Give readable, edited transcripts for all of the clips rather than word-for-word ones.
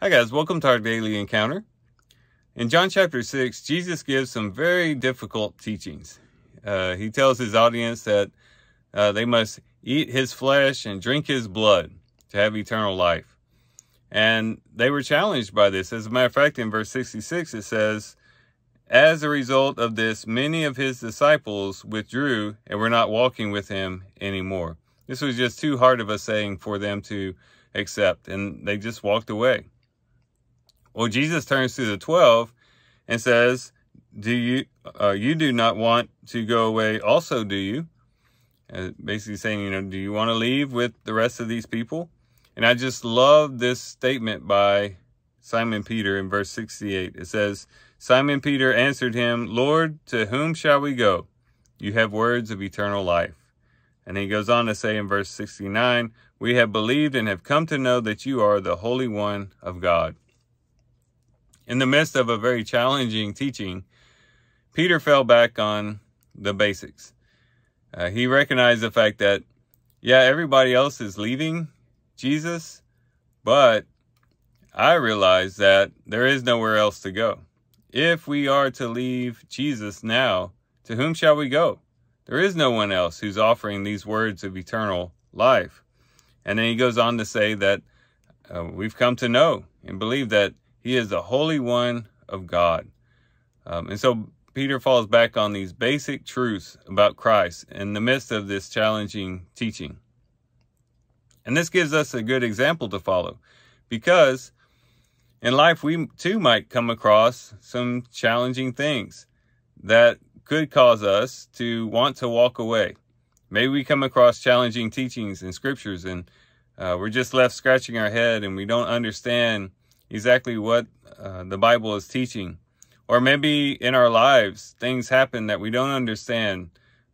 Hi guys, welcome to our daily encounter. In John chapter 6, Jesus gives some very difficult teachings. He tells his audience that they must eat his flesh and drink his blood to have eternal life. And they were challenged by this. As a matter of fact, in verse 66, it says, as a result of this, many of his disciples withdrew and were not walking with him anymore. This was just too hard of a saying for them to accept, and they just walked away. Well, Jesus turns to the 12 and says, you do not want to go away also, do you? Basically saying, do you want to leave with the rest of these people? And I just love this statement by Simon Peter in verse 68. It says, Simon Peter answered him, Lord, to whom shall we go? You have words of eternal life. And he goes on to say in verse 69, we have believed and have come to know that you are the Holy One of God. In the midst of a very challenging teaching, Peter fell back on the basics. He recognized the fact that, everybody else is leaving Jesus, but I realize that there is nowhere else to go. If we are to leave Jesus now, to whom shall we go? There is no one else who's offering these words of eternal life. And then he goes on to say that we've come to know and believe that he is the Holy One of God. And so Peter falls back on these basic truths about Christ in the midst of this challenging teaching. And this gives us a good example to follow, because in life we too might come across some challenging things that could cause us to want to walk away. Maybe we come across challenging teachings in scriptures and we're just left scratching our head and we don't understand exactly what the Bible is teaching. Or maybe in our lives, things happen that we don't understand.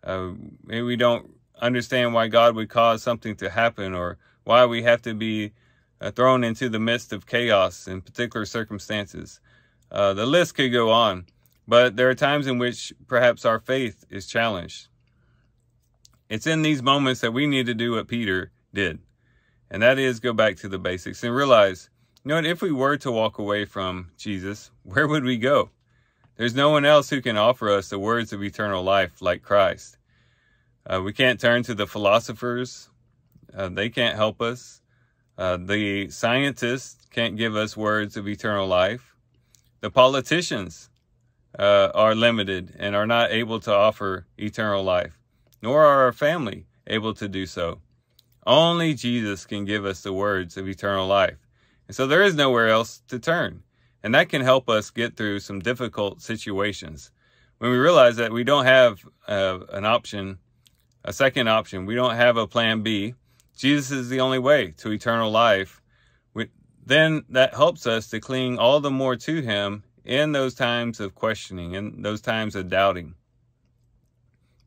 Maybe we don't understand why God would cause something to happen, or why we have to be thrown into the midst of chaos in particular circumstances. The list could go on, but there are times in which perhaps our faith is challenged. It's in these moments that we need to do what Peter did, and that is go back to the basics and realize, if we were to walk away from Jesus, where would we go? There's no one else who can offer us the words of eternal life like Christ. We can't turn to the philosophers. They can't help us. The scientists can't give us words of eternal life. The politicians are limited and are not able to offer eternal life, nor are our family able to do so. Only Jesus can give us the words of eternal life. And so there is nowhere else to turn. And that can help us get through some difficult situations. When we realize that we don't have a second option, we don't have a plan B, Jesus is the only way to eternal life, then that helps us to cling all the more to him in those times of questioning, in those times of doubting.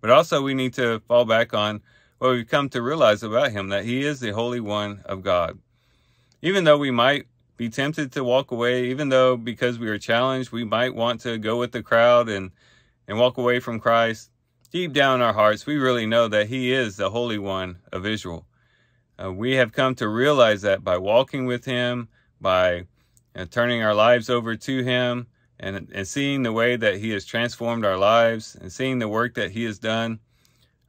But also we need to fall back on what we've come to realize about him, that he is the Holy One of God. Even though we might be tempted to walk away, even though because we are challenged, we might want to go with the crowd and walk away from Christ, deep down in our hearts, we really know that he is the Holy One of Israel. We have come to realize that by walking with him, by turning our lives over to him, and seeing the way that he has transformed our lives, and seeing the work that he has done,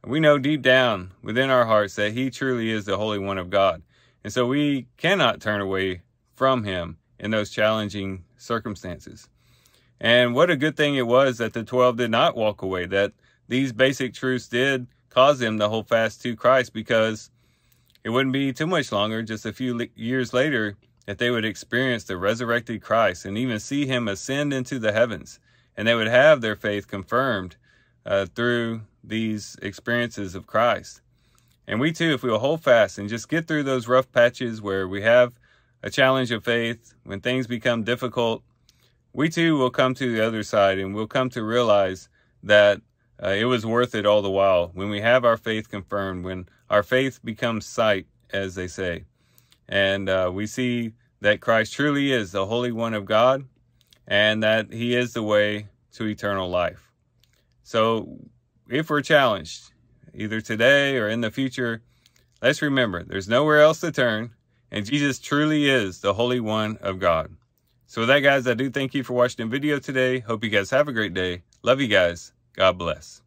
we know deep down within our hearts that he truly is the Holy One of God. And so we cannot turn away from him in those challenging circumstances. And what a good thing it was that the 12 did not walk away, that these basic truths did cause them to hold fast to Christ, because it wouldn't be too much longer, just a few years later, that they would experience the resurrected Christ and even see him ascend into the heavens. And they would have their faith confirmed through these experiences of Christ. And we too, if we will hold fast and just get through those rough patches where we have a challenge of faith, when things become difficult, we too will come to the other side and we'll come to realize that it was worth it all the while. When we have our faith confirmed, when our faith becomes sight, as they say, and we see that Christ truly is the Holy One of God and that he is the way to eternal life. So if we're challenged, either today or in the future, let's remember there's nowhere else to turn, And Jesus truly is the Holy One of God. So with that, guys, I do thank you for watching the video today. Hope you guys have a great day. Love you guys. God bless.